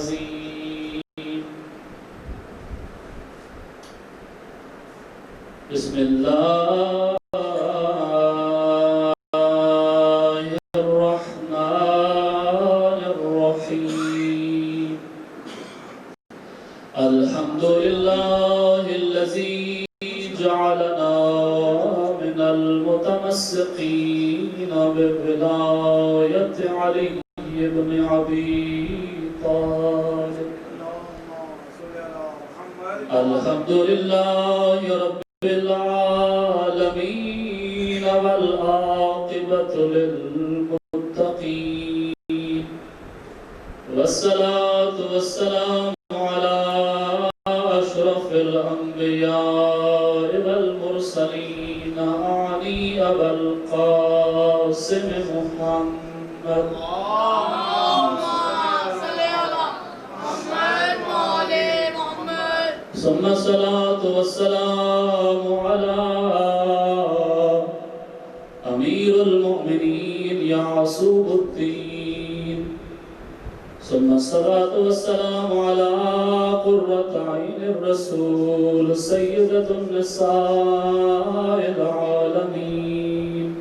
العظيم بسم الله الرحمن الرحيم الحمد لله الذي جعلنا من المتمسكين بولاية علي بن أبي طالب الحمد لله رب العالمين والعاقبة للمتقين والصلاة والسلام على أشرف الأنبياء والمرسلين أعني أبا القاسم محمد ثم الصلاة والسلام على أمير المؤمنين يعصوب الدين ثم الصلاة والسلام على قرة عين الرسول سيدة النساء العالمين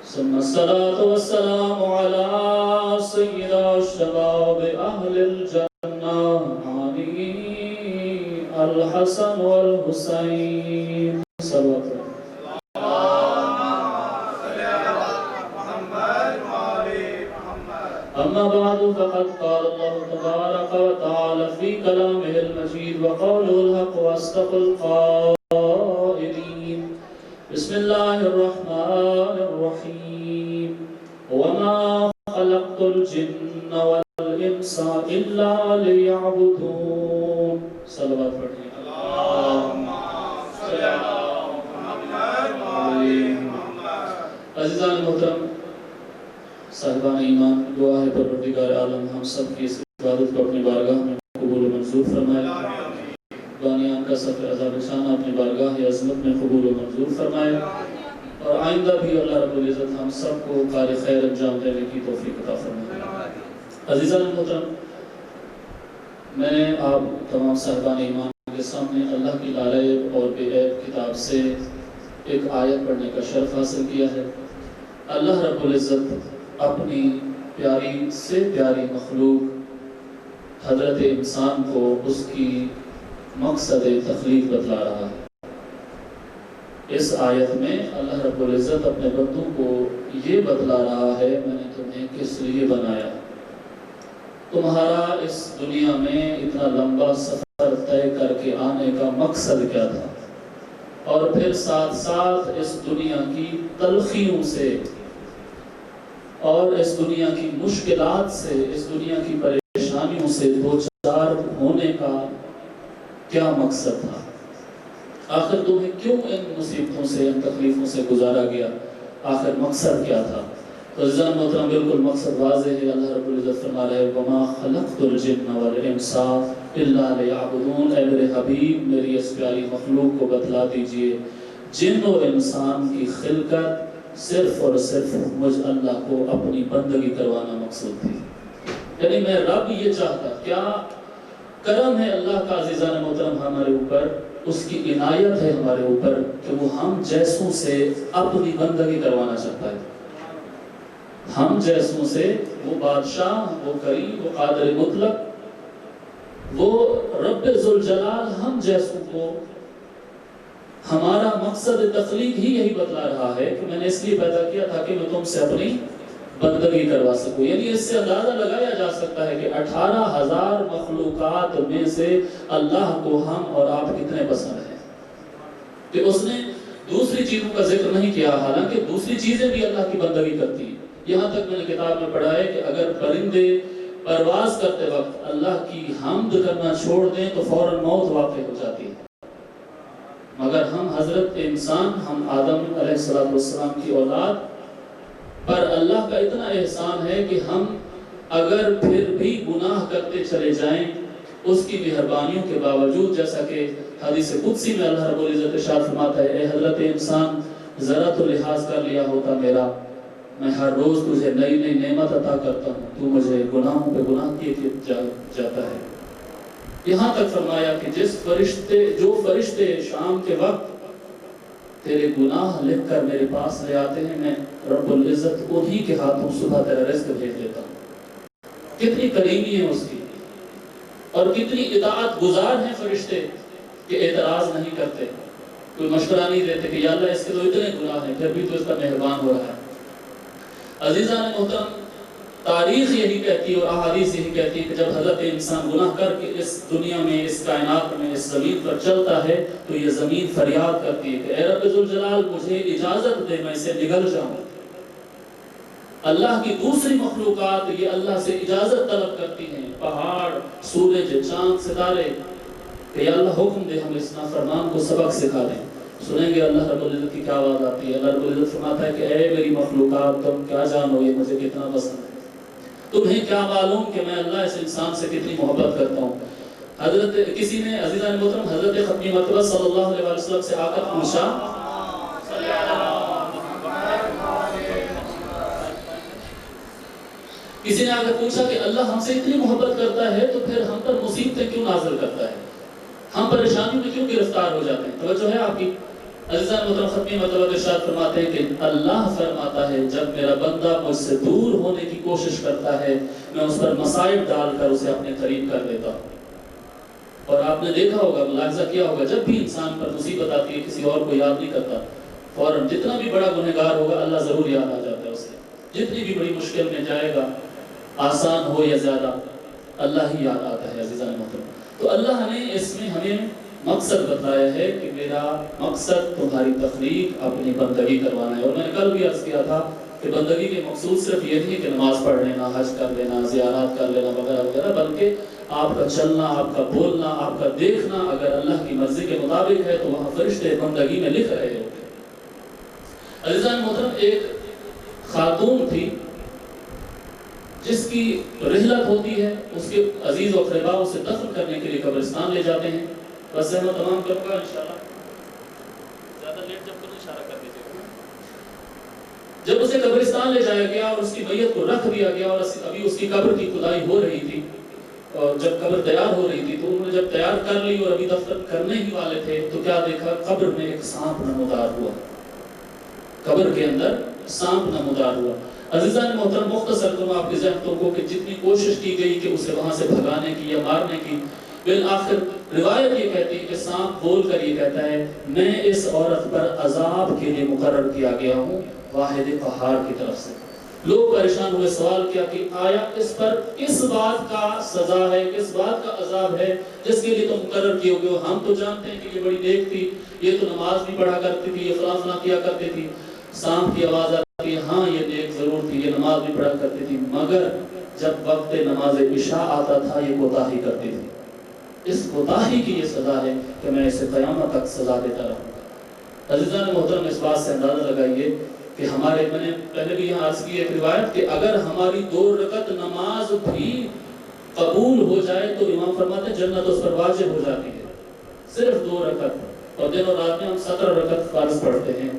ثم الصلاة والسلام على سيد الشباب أهل الجنة الحسن والحسين صلوات الله أما بعد فقد قال الله تبارك وتعالى في كلامه المجيد وقوله الحق وأصدق القائلين بسم الله الرحمن الرحيم وما خلقت الجن والإنس إلا ليعبدون صلوات پڑھیں اللہم صلی علی محمد عزیزان محترم صاحبان ایمان دعا ہے پروردگار عالم ہم سب کی اس عبادت کو اپنی بارگاہ میں قبول و منظور فرمائے بانیان کا سفر عذاب شان اپنی بارگاہ عظمت میں قبول و منظور فرمائے اور آئندہ بھی اللہ رب العزت ہم سب کو کار خیر انجام دینے کی توفیق عطا فرمائے عزیزان محترم میں نے آپ تمام صاحبان ایمان کے سامنے اللہ کی لالائب اور بے عیب کتاب سے ایک آیت پڑھنے کا شرف حاصل کیا ہے اللہ رب العزت اپنی پیاری سے پیاری مخلوق حضرت انسان کو اس کی مقصد تخلیق بتلا رہا ہے اس آیت میں اللہ رب العزت اپنے بندوں کو یہ بتلا رہا ہے میں نے تمہیں کس لیے بنایا تمہارا اس دنیا میں اتنا لمبا سفر طے کر کے آنے کا مقصد کیا تھا اور پھر ساتھ ساتھ اس دنیا کی تلخیوں سے اور اس دنیا کی مشکلات سے اس دنیا کی پریشانیوں سے دوچار ہونے کا کیا مقصد تھا آخر تمہیں کیوں ان مصیبتوں سے ان تکلیفوں سے گزارا گیا آخر مقصد کیا تھا عزیزان محترم بالکل مقصد واضح ہے اللہ رب العزت فرما رہے ہیں وَمَا خَلَقْتُ الْجِنَّ وَالْإِنسَ إِلَّا لِيَعْبُدُونَ اے میرے حبیب میری اس پیاری مخلوق کو بتلا دیجئے جن و انسان کی خلقت صرف اور صرف مجھ اللہ کو اپنی بندگی کروانا مقصود تھی یعنی میں رب یہ چاہتا کیا کرم ہے اللہ کا عزیزان محترم ہمارے اوپر اس کی عنایت ہے ہمارے اوپر کہ وہ ہم جیسوں سے اپنی بندگی کروانا چاہتا ہے ہم جیسوں سے وہ بادشاہ وہ کریم وہ قادر مطلق وہ رب ذوالجلال ہم جیسوں کو ہمارا مقصد تخلیق ہی یہی بتلا رہا ہے کہ میں نے اس لیے پیدا کیا تاکہ میں تم سے اپنی بندگی کروا سکوں یعنی اس سے اندازہ لگایا جا سکتا ہے کہ 18,000 مخلوقات میں سے اللہ کو ہم اور آپ کتنے پسند ہیں کہ اس نے دوسری چیزوں کا ذکر نہیں کیا حالانکہ دوسری چیزیں بھی اللہ کی بندگی کرتی ہیں یہاں تک میں نے کتاب میں پڑھا ہے کہ اگر پرندے پرواز کرتے وقت اللہ کی حمد کرنا چھوڑ دیں تو فوراً موت واقع ہو جاتی ہے مگر ہم حضرت انسان ہم آدم علیہ السلام کی اولاد پر اللہ کا اتنا احسان ہے کہ ہم اگر پھر بھی گناہ کرتے چلے جائیں اس کی مہربانیوں کے باوجود جیسا کہ حدیث قدسی میں اللہ رب العزت ارشاد فرماتا ہے اے حضرت انسان ذرا تو لحاظ کر لیا ہوتا میرا میں ہر روز تجھے نئی نئی نعمت عطا کرتا ہوں، تو مجھے گناہوں پہ گناہ کیے جاتا ہے۔ یہاں تک فرمایا کہ جو فرشتے شام کے وقت تیرے گناہ لکھ کر میرے پاس لے آتے ہیں، میں رب العزت انہی کے ہاتھوں صبح تیرا رزق بھیج دیتا ہوں۔ کتنی کریمی ہے اس کی، اور کتنی اطاعت گزار ہیں فرشتے کہ اعتراض نہیں کرتے، کوئی مشورہ نہیں دیتے کہ یا اللہ اس کے تو اتنے گناہ ہیں پھر بھی تو اس کا مہربان ہو رہا ہے۔ عزیزان محترم، تاریخ یہی کہتی ہے اور احادیث یہی کہتی ہے کہ جب حضرت انسان گناہ کر کے اس دنیا میں، اس کائنات میں، اس زمین پر چلتا ہے تو یہ زمین فریاد کرتی ہے کہ اے رب ذوالجلال مجھے اجازت دے میں اسے نگل جاؤں۔ اللہ کی دوسری مخلوقات یہ اللہ سے اجازت طلب کرتی ہیں، پہاڑ، سورج، چاند، ستارے، کہ یا اللہ حکم دے ہم اس نافرمان کو سبق سکھا دیں۔ سنیں گے اللہ رب العزت کی کیا آواز آتی ہے؟ اللہ رب العزت فرماتا ہے کہ اے میری مخلوقات تم کیا جانو یہ مجھے کتنا پسند ہے، تمہیں کیا معلوم کہ میں اللہ اس انسان سے کتنی محبت کرتا ہوں۔ حضرت کسی نے عزیزان محترم حضرت ختمی مرتبہ صلی اللہ علیہ وسلم سے آ کر پوچھا، کسی نے آ کر پوچھا کہ اللہ ہم سے اتنی محبت کرتا ہے تو پھر ہم پر مصیبتیں کیوں نازل کرتا ہے، ہم پریشانیوں میں کیوں گرفتار ہو جاتے ہیں؟ توجہ ہے آپ کی؟ عزیزان محترم ختمی مرتبہ ارشاد فرماتے ہیں کہ اللہ فرماتا ہے جب میرا بندہ مجھ سے دور ہونے کی کوشش کرتا ہے میں اس پر مصائب ڈال کر اسے اپنے قریب کر دیتا ہوں۔ اور آپ نے دیکھا ہوگا، ملاحظہ کیا ہوگا، جب بھی انسان پر مصیبت آتی ہے کسی اور کو یاد نہیں کرتا، فوراً جتنا بھی بڑا گنہگار ہوگا اللہ ضرور یاد آ جاتا ہے اسے، جتنی بھی بڑی مشکل میں جائے گا، آسان ہو یا زیادہ، اللہ ہی یاد آتا ہے۔ عزیزان محترم، تو اللہ نے اس میں ہمیں مقصد بتایا ہے کہ میرا مقصد تمہاری تخلیق اپنی بندگی کروانا ہے۔ اور میں نے کل بھی عرض کیا تھا کہ بندگی کے مقصود صرف یہ نہیں کہ نماز پڑھ لینا، حج کر لینا، زیارات کر لینا وغیرہ وغیرہ، بلکہ آپ کا چلنا، آپ کا بولنا، آپ کا دیکھنا اگر اللہ کی مرضی کے مطابق ہے تو وہاں فرشتے بندگی میں لکھ رہے ہوتے ہیں۔ عزیزان محترم، ایک خاتون تھی جس کی رحلت ہوتی ہے، اس کے عزیز و اقربا اسے دفن کرنے کے لیے قبرستان لے جاتے ہیں۔ بس میں تمام کروں گا انشاءاللہ، زیادہ لیٹ جب کروں اشارہ کر دیجیے گا۔ جب اسے قبرستان لے جایا گیا اور اس کی میت کو رکھ دیا گیا اور ابھی اس کی قبر کی کھدائی ہو رہی تھی، اور جب قبر تیار ہو رہی تھی تو انہوں نے جب تیار کر لی اور ابھی دفن کرنے ہی والے تھے تو کیا دیکھا؟ قبر میں ایک سانپ نمودار ہوا، قبر کے اندر سانپ نمودار ہوا۔ عزیزان محترم، مختصر کروں آپ کے ذہن کو کہ جتنی کوشش کی گئی کہ اسے وہاں سے بھگانے کی یا مارنے کی، بالآخر روایت یہ کہتی ہے کہ سانپ بول کر یہ کہتا ہے میں اس عورت پر عذاب کے لیے مقرر کیا گیا ہوں واحد قہار کی طرف سے۔ لوگ پریشان ہوئے، سوال کیا کہ آیا اس پر کس بات کا سزا ہے، کس بات کا عذاب ہے جس کے لیے تم مقرر کیے ہوئے ہو؟ ہم تو جانتے ہیں کہ یہ بڑی نیک تھی، یہ تو نماز بھی پڑھا کرتی تھی، یہ فلاں فلاں کیا کرتی تھی۔ سانپ کی آواز آتی ہے، ہاں یہ نیک ضرور تھی، یہ نماز بھی پڑھا کرتی تھی، مگر جب وقت نماز عشاء آتا تھا یہ کوتاہی کرتی تھی۔ اس کوتاہی کی یہ سزا ہے کہ میں اسے قیامت تک سزا دیتا رہوں گا۔ عزیزان محترم، اس بات سے اندازہ لگائیے کہ ہمارے، میں نے پہلے بھی یہاں عرض کی ایک روایت کہ اگر ہماری 2 رکعت نماز بھی قبول ہو جائے تو امام فرماتے ہیں جنت اس پر واجب ہو جاتی ہے، صرف 2 رکعت، اور دن اور رات میں ہم 17 رکعت فرض پڑھتے ہیں،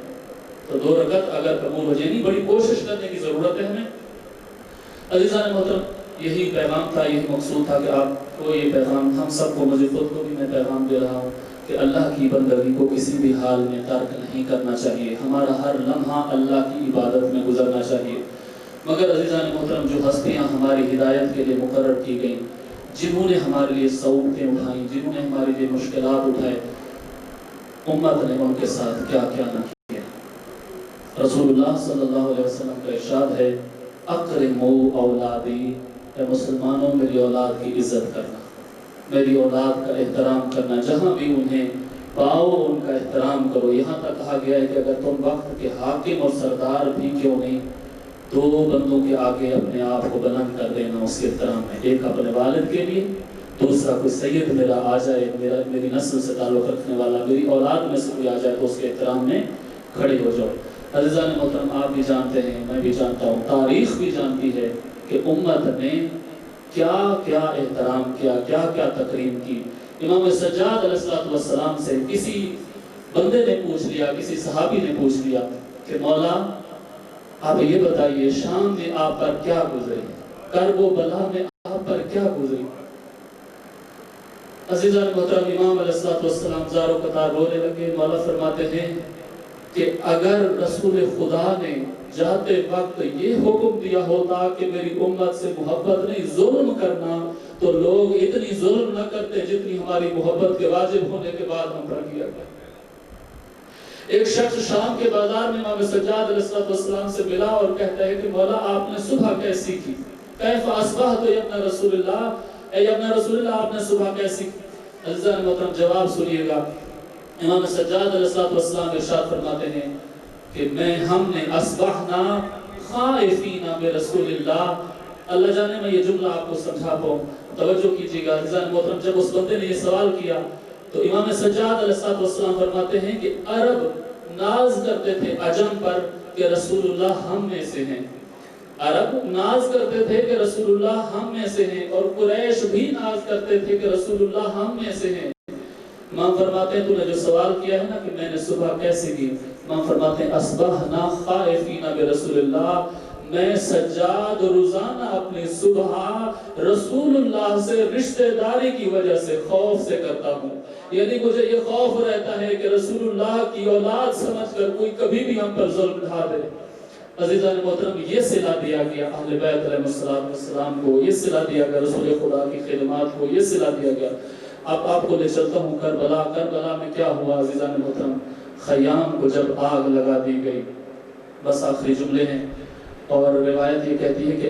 تو 2 رکعت اگر قبول ہو جائے، بڑی کوشش کرنے کی ضرورت ہے ہمیں۔ عزیزان محترم، یہی پیغام تھا، یہی مقصود تھا کہ آپ کو یہ پیغام، ہم سب کو، مجھے خود کو بھی میں پیغام دے رہا ہوں کہ اللہ کی بندگی کو کسی بھی حال میں ترک نہیں کرنا چاہیے، ہمارا ہر لمحہ اللہ کی عبادت میں گزرنا چاہیے۔ مگر عزیزان محترم، جو ہستیاں ہماری ہدایت کے لیے مقرر کی گئیں، جنہوں نے ہمارے لیے صعوبتیں اٹھائیں، جنہوں نے ہمارے لیے مشکلات اٹھائے، امت نے ان کے ساتھ کیا کیا نہ کیا۔ رسول اللہ صلی اللہ علیہ وسلم کا ارشاد ہے اکرموا اولادی، اے مسلمانوں میری اولاد کی عزت کرنا، میری اولاد کا احترام کرنا، جہاں بھی انہیں پاؤ ان کا احترام کرو۔ یہاں تک کہا گیا ہے کہ اگر تم وقت کے حاکم اور سردار بھی کیوں نہیں، 2 بندوں کے آگے اپنے آپ کو بلند کر دینا اس کے احترام میں، ایک اپنے والد کے لیے، دوسرا کوئی سید میرا آ جائے، میری نسل سے تعلق رکھنے والا، میری اولاد میں سے کوئی آ جائے تو اس کے احترام میں کھڑے ہو جاؤ۔ عزیزان محترم، آپ بھی جانتے ہیں، میں بھی جانتا ہوں، تاریخ بھی جانتی ہے کہ امت نے کیا کیا احترام کیا، کیا کیا تکریم کی۔ امام سجاد علیہ السلام سے کسی بندے نے پوچھ لیا، کسی صحابی نے پوچھ لیا کہ مولا آپ یہ بتائیے شام میں آپ پر کیا گزری، کرب و بلا میں آپ پر کیا گزری؟ عزیزان محترم، امام علیہ السلام زارو قطار رونے لگے۔ مولا فرماتے ہیں کہ اگر رسول خدا نے جاتے وقت یہ حکم دیا ہوتا کہ میری امت سے محبت نہیں ظلم کرنا، تو لوگ اتنی ظلم نہ کرتے جتنی ہماری محبت کے واجب ہونے کے بعد ہم پر کیا گیا۔ ایک شخص شام کے بازار میں امام سجاد علیہ السلام سے ملا اور کہتا ہے کہ مولا آپ نے صبح کیسی کی؟ کیف اصبحت یا ابن رسول اللہ، اے ابن رسول اللہ آپ نے صبح کیسی کی؟ عزیزان محترم جواب سنیے گا۔ امام سجاد علیہ السلام ارشاد فرماتے ہیں کہ ہم نے اصبحنا خائفین برسول اللہ۔ اللہ جانے میں یہ جملہ آپ کو سمجھا پاؤں، توجہ کیجیے گا عزیزان محترم۔ جب اس بندے نے یہ سوال کیا تو امام سجاد علیہ السلام فرماتے ہیں کہ عرب ناز کرتے تھے عجم پر کہ رسول اللہ ہم میں سے ہیں۔ عرب ناز کرتے تھے کہ رسول اللہ ہم میں سے ہیں، اور قریش بھی ناز کرتے تھے کہ رسول اللہ ہم میں سے ہیں۔ امام فرماتے ہیں تو نے جو سوال کیا ہے نا کہ میں نے صبح کیسے کی، امام فرماتے ہیں اصبحنا خائفین برسول اللہ، میں سجاد روزانہ اپنی صبح رسول اللہ سے رشتہ داری کی وجہ سے خوف سے کرتا ہوں۔ یعنی مجھے یہ خوف رہتا ہے کہ رسول اللہ کی اولاد سمجھ کر کوئی کبھی بھی ہم پر ظلم ڈھا دے۔ عزیزان محترم یہ صلہ دیا گیا اہل بیت علیہ السلام کو، یہ صلہ دیا گیا رسول خدا کی خدمات کو، یہ صلہ دیا گیا۔ اب آپ کو لے چلتا ہوں کربلا میں کیا ہوا عزیزان محترم۔ خیام کو جب آگ لگا دی گئی، بس آخری جملے ہیں، اور روایت یہ کہتی ہے کہ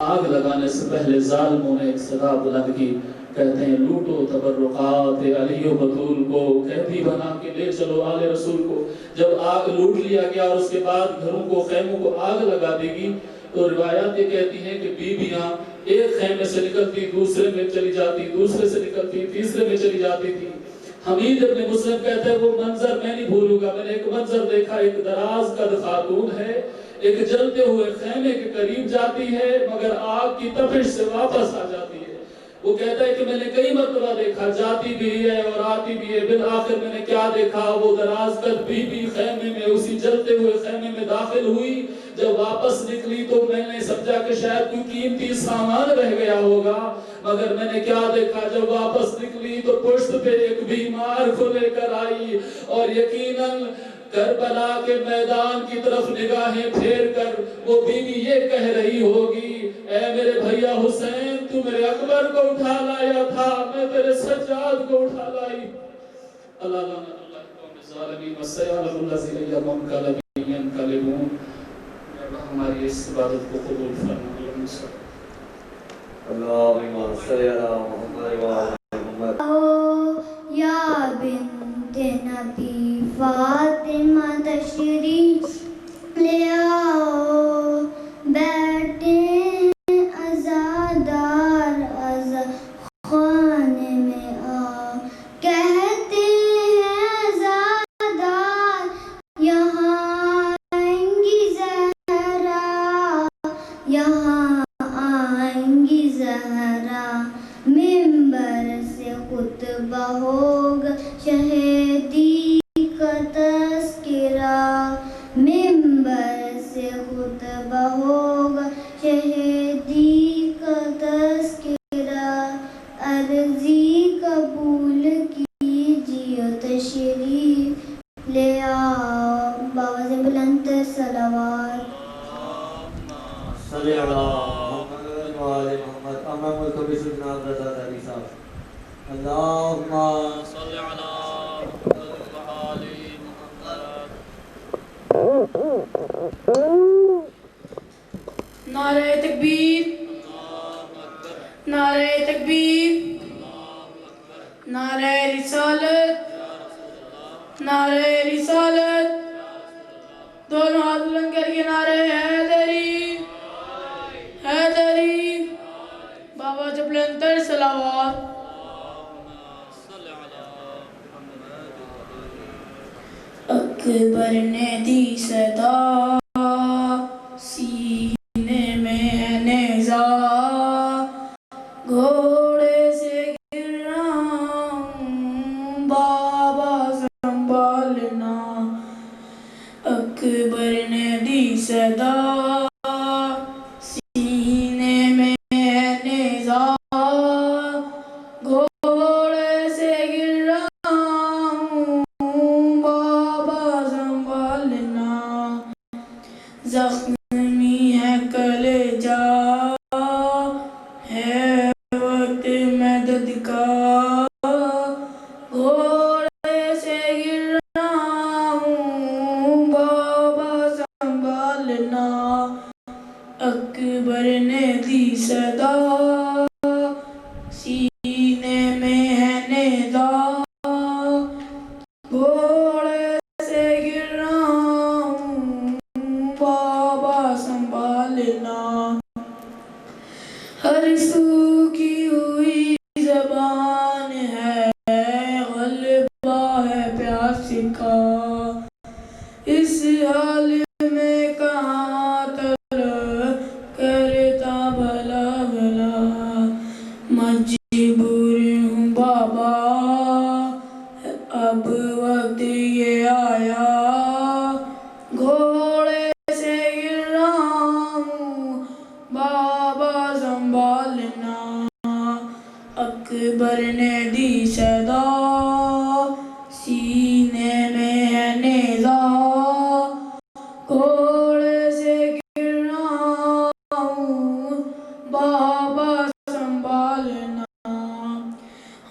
آگ لگانے سے پہلے ظالموں نے ایک صدا بلند کی، کہتے ہیں لوٹو تبرقات علی و بطول کو، قیدی بنا کے لے چلو آل رسول کو۔ جب آگ لوٹ لیا گیا اور اس کے بعد گھروں کو خیموں کو آگ لگا دی گئی، تو روایات یہ کہتی ہیں کہ بیویاں ایک خیمے سے نکلتی دوسرے میں چلی جاتی، دوسرے سے نکلتی تیسرے میں چلی جاتی تھی۔ حمید ابن مسلم کہتے ہیں وہ منظر میں نہیں بھولوں گا، میں نے ایک منظر دیکھا، ایک دراز قد خاتون ہے، ایک جلتے ہوئے خیمے کے قریب جاتی ہے مگر آگ کی تپش سے واپس آ جاتی ہے۔ وہ کہتا ہے کہ میں نے کئی مرتبہ دیکھا، جاتی بھی ہے اور آتی بھی ہے، بالآخر میں نے کیا دیکھا، وہ دراز قد بی بی خیمے میں، اسی جلتے ہوئے خیمے میں داخل ہوئی۔ جب واپس نکلی تو میں نے سمجھا کہ شاید کوئی قیمتی سامان رہ گیا ہوگا، مگر میں نے کیا دیکھا، جب واپس نکلی تو پشت پہ ایک بیمار کو لے کر آئی، اور یقیناً کربلا کے میدان کی طرف نگاہیں پھیر کر وہ بیوی یہ کہہ رہی ہوگی، اے میرے بھیا حسین تو میرے اکبر کو اٹھا لایا تھا، میں تیرے سجاد کو اٹھا لائی۔ اللہ لعنت اللہ قوم الظالمین وسیعلم الذین یرمون کالبین ینقلبون۔ ہماری اس عبادت کو قبول فرما۔ اللہم صلی علی محمد وعلی محمد۔ یا بنت نبی فاطمہ تشریف لے آؤ، بیٹے عزادار عزا خانے میں آؤ، کہتے ہیں عزادار یہاں آئیں گی زہرا، یہاں آئیں گی زہرا، منبر سے خطبہ ہوگا شہیدی کا تذکرہ، منبر سے خطبہ ہوگا شہیدی کا تذکرہ، عرضی قبول کیجیے تشریف لے آؤ، باواز بلند صلوات۔ صلی علی محمد وعلی محمد۔ امام الکبی جناب رضا علی صاحب۔ اللہم صلی علی محمد وعلی محمد۔ نعرہ تکبیر، نعرہ تکبیر، نعرہ رسالت، نعرہ رسالت، دونوں ہاتھ بلند کر کے نعرہ حیدری، حیدری، بابا جبلنتر صلوات۔ اکبر نے دی صدا سینے میں ہے نیزہ، گھوڑے سے گر رہا ہوں بابا سنبھالنا، اکبر نے دی صدا سینے میں ہے نیزہ گھوڑے سے گر رہا ہوں بابا سنبھالنا زخمی ہے کلیجہ ہے وقت مدد کا گھوڑے سے گر رہا ہوں بابا سنبھالنا اکبر نے دی صدا سینے میں ہے نیزہ گھوڑے سے گر رہا ہوں بابا سنبھالنا ہر سو کی ہوئی زبان ہے غلبہ ہے پیاس کا اس حال میں کہاں طلب کرتا بھلا بھلا مجبور ہوں بابا اب وقت یہ آیا گھوڑے سے گر رہا ہوں بابا سنبھالنا اکبر نے دی صدا سینے میں ہے نیزہ گھوڑے سے گر رہا ہوں بابا سنبھالنا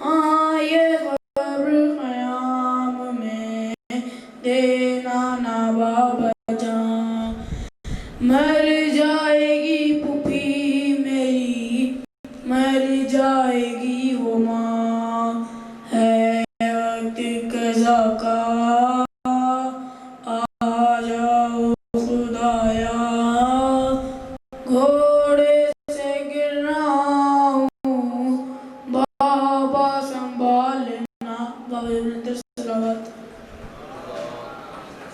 ہاں یہ خبر قیام میں دینا نا بابا جان مر جائے گی پھوپھی میری مر جائے گی وہ ماں ہے وقت قضا کا آ جاؤ خدایا گھوڑے سے گر رہا ہوں بابا سنبھالنا بابا بلندر صلوات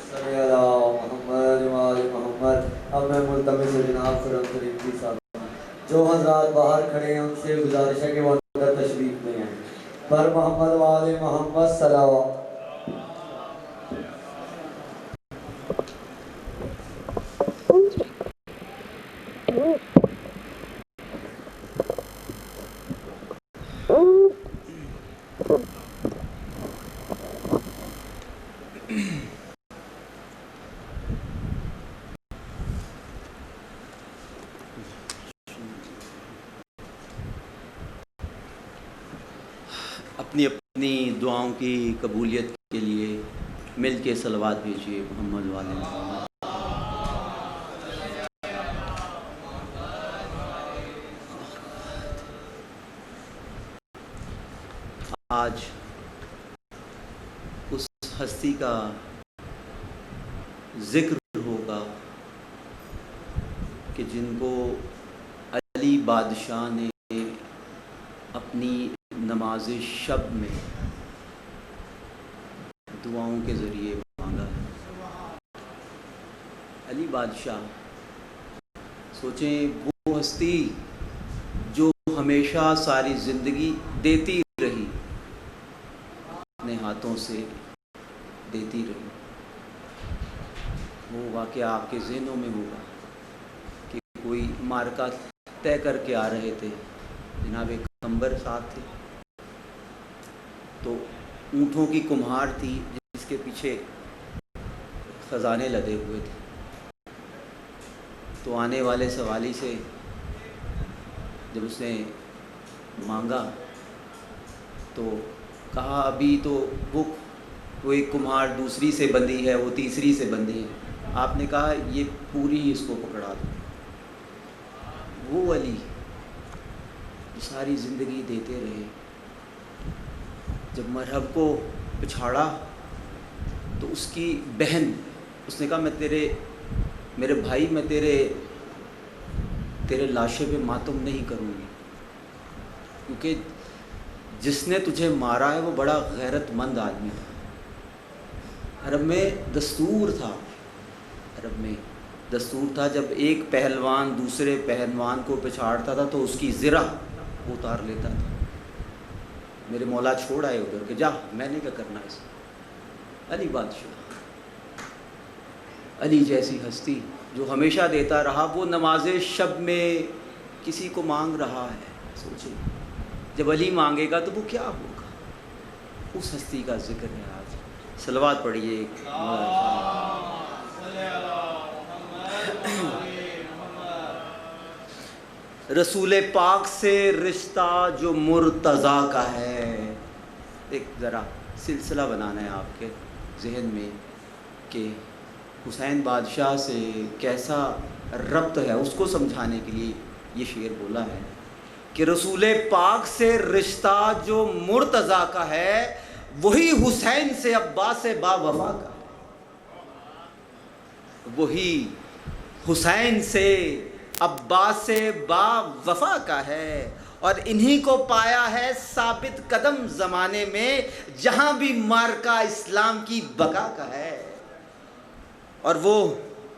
صلی اللہ محمد وآل محمد اب میں ملتمس جناب خرم کریم کی صاحب جو حضرات باہر کھڑے ہیں ان سے گزارش ہے کہ وہ اندر تشریف لے آئیں پر محمد وآل محمد صلوات اپنی اپنی دعاؤں کی قبولیت کے لیے مل کے صلوات بھیجیے محمد والے محمد آج اس ہستی کا ذکر ہوگا کہ جن کو علی بادشاہ نے اپنی نماز شب میں دعاؤں کے ذریعے مانگا ہے علی بادشاہ سوچیں وہ ہستی جو ہمیشہ ساری زندگی دیتی رہی اپنے ہاتھوں سے دیتی رہی وہ واقعہ آپ کے ذہنوں میں ہوگا کہ کوئی معرکہ طے کر کے آ رہے تھے جناب ایک کمبر ساتھ تھے تو اونٹوں کی کمہار تھی جس کے پیچھے خزانے لدے ہوئے تھے تو آنے والے سوالی سے جب اس نے مانگا تو کہا ابھی تو وہ ایک کمہار دوسری سے بندھی ہے وہ تیسری سے بندھی ہے آپ نے کہا یہ پوری ہی اس کو پکڑا دو وہ علی جو ساری زندگی دیتے رہے جب مرحب کو پچھاڑا تو اس کی بہن اس نے کہا میں میرے بھائی میں تیرے لاشے پہ ماتم نہیں کروں گی کیونکہ جس نے تجھے مارا ہے وہ بڑا غیرت مند آدمی تھا عرب میں دستور تھا جب ایک پہلوان دوسرے پہلوان کو پچھاڑتا تھا تو اس کی زرہ اتار لیتا تھا میرے مولا چھوڑ آئے ادھر کہ جا میں نے کیا کرنا اس علی بادشاہ علی جیسی ہستی جو ہمیشہ دیتا رہا، وہ نماز شب میں کسی کو مانگ رہا ہے. سوچیں جب علی مانگے گا تو وہ کیا ہوگا. اس ہستی کا ذکر ہے آج. صلوات پڑھیے. رسول پاک سے رشتہ جو مرتضیٰ کا ہے. ایک ذرا سلسلہ بنانا ہے آپ کے ذہن میں کہ حسین بادشاہ سے کیسا ربط ہے، اس کو سمجھانے کے لیے یہ شعر بولا ہے کہ رسول پاک سے رشتہ جو مرتضیٰ کا ہے وہی حسین سے عباس با وفا کا ہے. وہی حسین سے عباس با وفا کا ہے، اور انہی کو پایا ہے ثابت قدم زمانے میں جہاں بھی مارکا اسلام کی بقا کا ہے. اور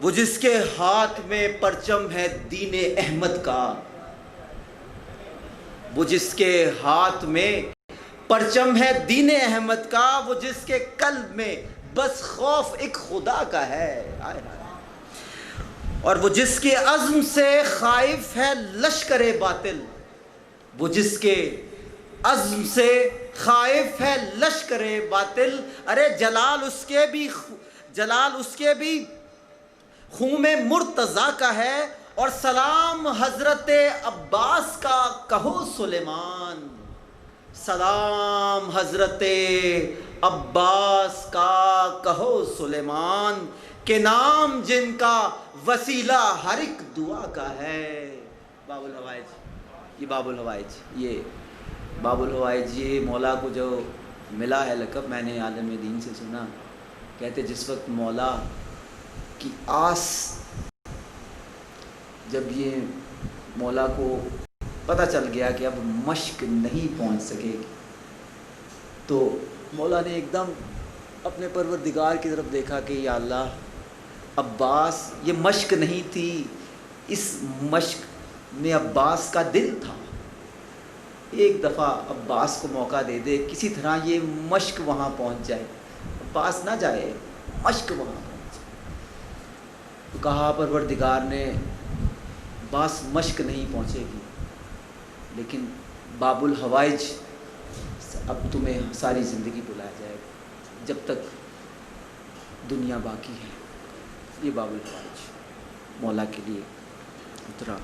وہ جس کے ہاتھ میں پرچم ہے دین احمد کا، وہ جس کے ہاتھ میں پرچم ہے دین احمد کا، وہ جس کے قلب میں بس خوف ایک خدا کا ہے. اور وہ جس کے عزم سے خائف ہے لشکر باطل، وہ جس کے عزم سے خائف ہے لشکر باطل. ارے جلال اس کے بھی خون مرتضیٰ کا ہے. اور سلام حضرت عباس کا کہو سلیمان، سلام حضرت عباس کا کہو سلیمان، کہ نام جن کا وسیلہ ہر ایک دعا کا ہے. باب الحوائج، یہ باب الحوائج، یہ باب الحوائج، یہ مولا کو جو ملا ہے لقب، میں نے عالم دین سے سنا. کہتے جس وقت مولا کی آس، جب یہ مولا کو پتہ چل گیا کہ اب مشق نہیں پہنچ سکے گی، تو مولا نے ایک دم اپنے پروردگار کی طرف دیکھا کہ یا اللہ، عباس، یہ مشق نہیں تھی، اس مشق میں عباس کا دل تھا. ایک دفعہ عباس کو موقع دے دے، کسی طرح یہ مشق وہاں پہنچ جائے. عباس نہ جائے، مشق وہاں پہنچ جائے. تو کہا پروردگار نے عباس مشق نہیں پہنچے گی، لیکن باب الحوائج اب تمہیں ساری زندگی بلایا جائے گا جب تک دنیا باقی ہے. یہ باب الحوائج مولا کے لیے اترا.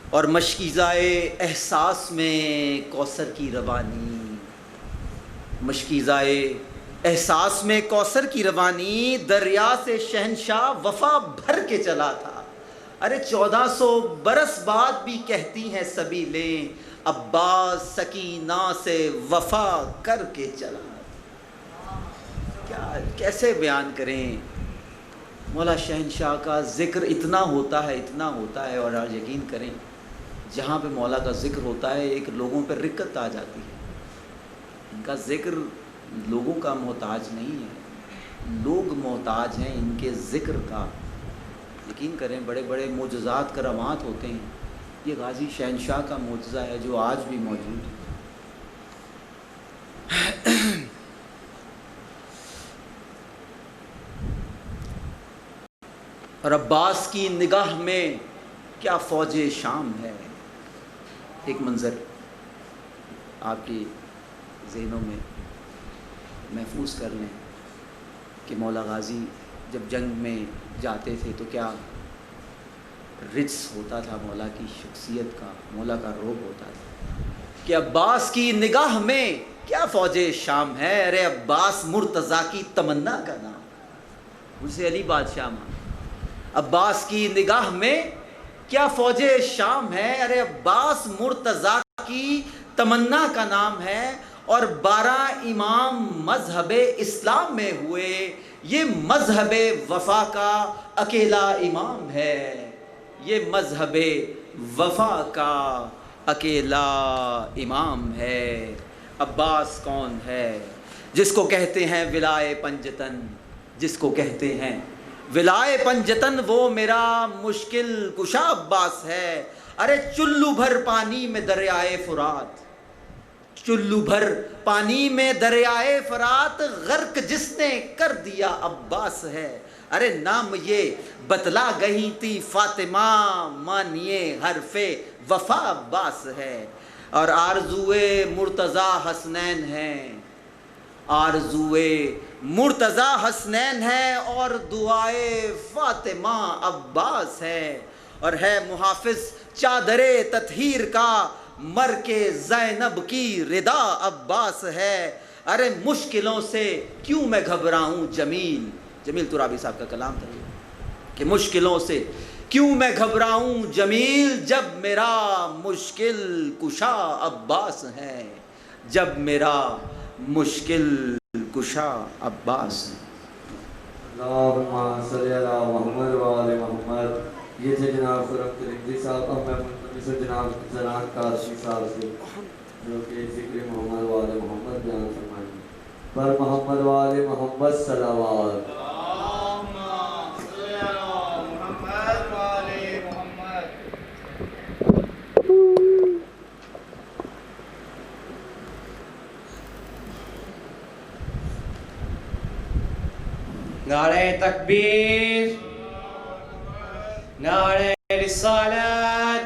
اور مشکیزائے احساس میں کوثر کی روانی، مشکیزائے احساس میں کوثر کی روانی، دریا سے شہنشاہ وفا بھر کے چلا تھا. ارے 1400 برس بعد بھی کہتی ہیں سبیلیں، عباس سکینہ سے وفا کر کے چلا. کیا کیسے بیان کریں. مولا شہنشاہ کا ذکر اتنا ہوتا ہے، اور آج یقین کریں جہاں پہ مولا کا ذکر ہوتا ہے ایک لوگوں پہ رقت آ جاتی ہے. ان کا ذکر لوگوں کا محتاج نہیں ہے، لوگ محتاج ہیں ان کے ذکر کا. یقین کریں بڑے بڑے معجزات کرامات ہوتے ہیں، یہ غازی شہنشاہ کا معجزہ ہے جو آج بھی موجود ہے. اور عباس کی نگاہ میں کیا فوج شام ہے. ایک منظر آپ کے ذہنوں میں محفوظ کر لیں کہ مولا غازی جب جنگ میں جاتے تھے تو کیا رجس ہوتا تھا مولا کی شخصیت کا، مولا کا روب ہوتا تھا کہ عباس کی نگاہ میں کیا فوج شام ہے. ارے عباس مرتضیٰ کی تمنا کا نام، اسے علی بادشاہ مان. عباس کی نگاہ میں کیا فوج شام ہے. ارے عباس مرتضیٰ کی تمنا کا نام ہے. اور 12 امام مذہب اسلام میں ہوئے، یہ مذہب وفا کا اکیلا امام ہے. یہ مذہب وفا کا اکیلا امام ہے. عباس کون ہے؟ جس کو کہتے ہیں ولائے پنجتن، جس کو کہتے ہیں ولائے پنجتن، وہ میرا مشکل کشا عباس ہے. ارے چلو بھر پانی میں دریائے فرات، چلو بھر پانی میں دریائے فرات غرق جس نے کر دیا عباس ہے. ارے نام یہ بتلا گئی تھی فاطمہ مانیے حرف وفا عباس ہے. اور آرزوئے مرتضی حسنین ہیں, آرزوئے مرتضی حسنین ہے, اور دعائے فاطمہ عباس ہے. اور ہے محافظ چادر تطہیر کا مر کے زینب کی ردا عباس ہے. ارے مشکلوں سے کیوں میں گھبراؤں جمیل, جمیل ترابی صاحب کا کلام تھا کہ مشکلوں سے کیوں میں گھبراؤں جمیل, جب میرا مشکل کشا عباس ہے, جب میرا مشکل کشا عباس ہے. اللہم صلی علی محمد و آل محمد. یہ تھے جناب خرم ترمذی صاحب. اب میں ملتمس ہوں جناب زنان کاشی صاحب سے جو کہ ذکر محمد و آل محمد بیان فرمائیں گے. پر محمد و آل محمد صلوات. نعرہ تکبیر, نعرہ رسالت,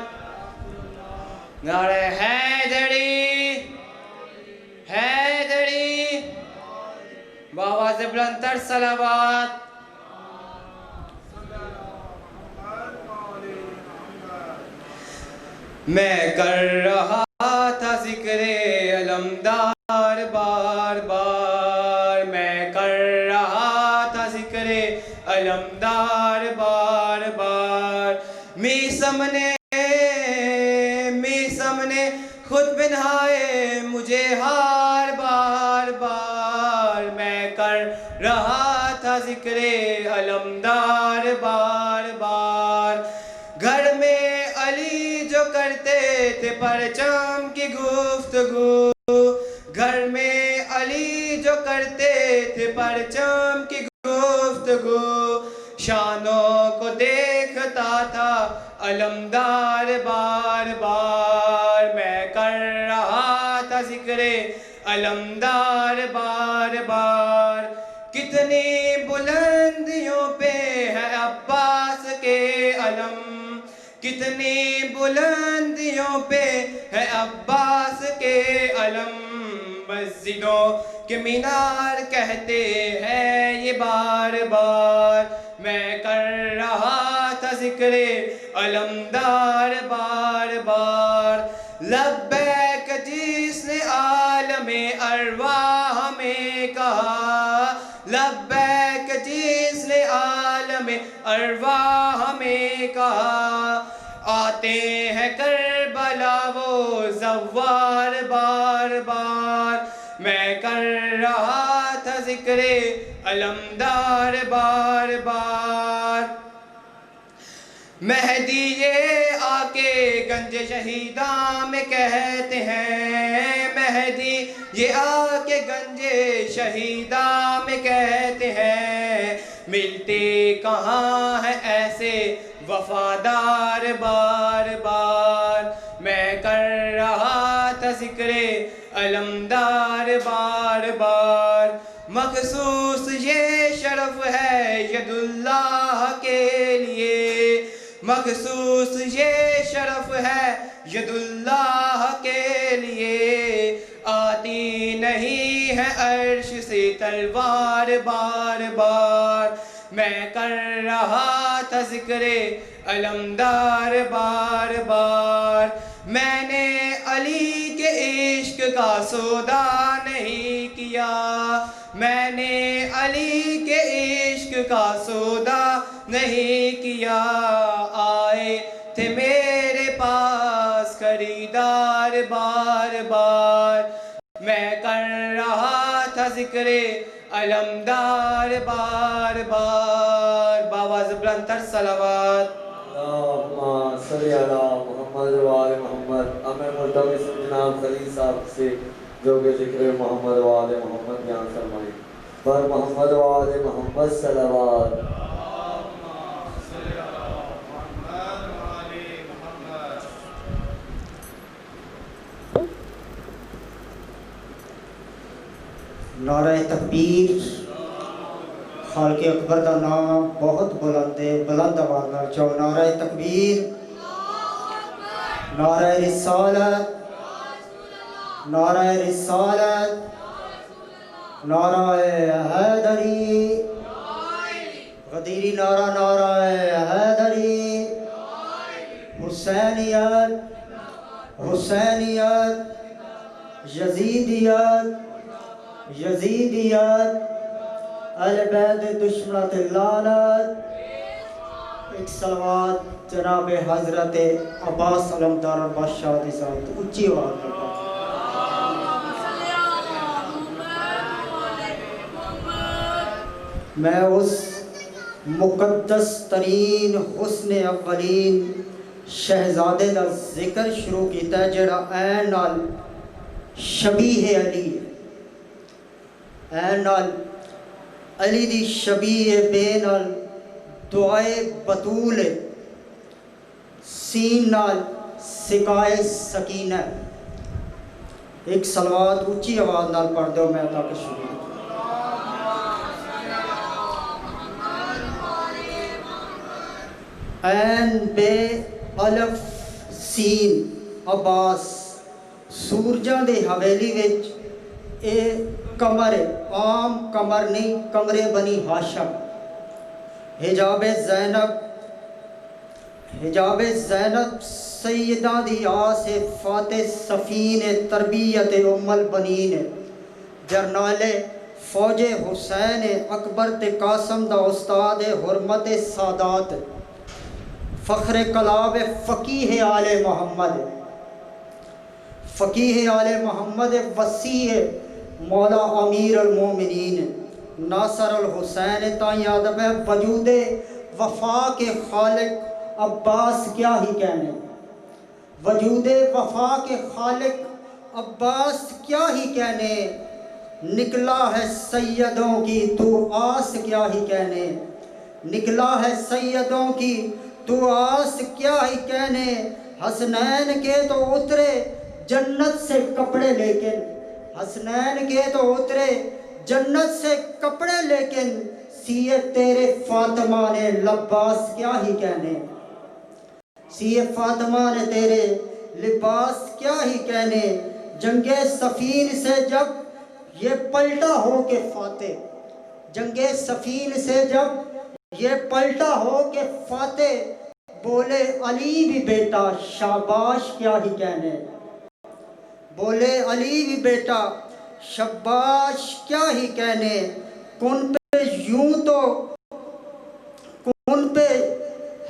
نعرہ حیدری, حیدری, بآواز بلند تر صلوات. میں کر رہا تھا ذکر علمدار بار بار, میں کر رہا تھا ذکر علمدار بار بار. میسم نے خود بنائے مجھے ہار بار بار. میں کر رہا تھا ذکر علمدار بار بار. گھر میں علی جو کرتے تھے پرچم کی گفتگو, گھر میں علی جو کرتے تھے پرچم کی گفتگو, شانوں کو دیکھتا تھا علمدار بار بار. میں کر رہا تھا ذکر علمدار بار بار. کتنی بلندیوں پہ ہے عباس کے علم, کتنی بلندیوں پہ ہے عباس کے علم. مسجدوں کے مینار کہتے ہیں یہ بار بار. میں کر رہا تھا ذکر علمدار بار بار. لبیک جس نے عالم ارواح میں کہا, لبیک جس نے عالم ارواح میں کہا. آتے ہیں کربلا وہ زوار بار بار. میں کر رہا تھا ذکر علمدار بار بار. مہدی یہ آ کے گنج شہیداں میں کہتے ہیں, مہدی یہ آ کے گنج شہیداں میں کہتے ہیں. ملتے کہاں ہیں ایسے وفادار بار بار. میں کر رہا تھا ذکر علمدار بار بار. مخصوص یہ شرف ہے ید اللہ کے لیے, مخصوص یہ شرف ہے ید اللہ کے لیے. آتی نہیں ہے عرش سے تلوار بار بار. میں کر رہا تھا ذکر علمدار بار بار. میں نے علی کے عشق کا سودا نہیں کیا, میں نے علی کے عشق کا سودا نہیں کیا. آئے تھے میرے پاس خریدار بار بار. میں کر رہا تھا ذکر علمدار بار بار. بآواز بلند تر صلوات. اللہم صلی علی محمد و آل محمد. اب میں ملتمس ہوں جناب خلیل صاحب سے جو کہ ذکر محمد و آل محمد بیان فرمائیں. پر محمد و آل محمد صلوات. نعرہ تکبیر خالق اکبر دا نام بہت بلند ہے بلند آواز نال چاہو نعرہ تکبیر نعرہ رسالت نعرہ رسالت نعرہ حیدری غدیری نعرہ نعرہ حیدری حسینیت حسینیت یزیدیت یزیدیت اہل بیت دشمنات لعنت ایک صلوات جناب حضرت عباس علمدار بادشاہ دی ذات اونچی آواز میں میں اس مقدس ترین حسن اولین شہزادے دا ذکر شروع کیتا ہے جڑا عین نال شبیہ علی عین نال علی دی شبیہ بے نال دعائے بطول سین نال سکائے سکینہ ایک صلوات اونچی آواز نال پڑھ دو میں تاکہ شروع عین بے الف سین عباس سورجاں دے حویلی وچ اے کمر عام کمر نہیں کمرے بنی ہاشم حجاب زینب سیدہ دی آس فاتح صفین تربیت ام البنین جرنال فوج حسین اکبر تے قاسم دا استاد حرمت سادات فخر کلاب فقیہ آل محمد فقیہ آل محمد وسیع مولا امیر المومنین ناصر الحسین تائیں یادب ہے وجود وفا کے خالق عباس کیا ہی کہنے وجود وفا کے خالق عباس کیا ہی کہنے نکلا ہے سیدوں کی تو آس کیا ہی کہنے نکلا ہے سیدوں کی تو آس کیا ہی کہنے حسنین کے تو اترے جنت سے کپڑے لیکن حسنین کے تو اترے جنت سے کپڑے لیکن سیے تیرے فاطمہ نے لباس کیا ہی کہنے سیے فاطمہ نے تیرے لباس کیا ہی کہنے جنگ صفین سے جب یہ پلٹا ہو کے فاتح جنگ صفین سے جب یہ پلٹا ہو کے فاتح بولے علی بھی بیٹا شاباش کیا ہی کہنے بولے علی بھی بیٹا شاباش کیا ہی کہنے کن پہ یوں تو کن پہ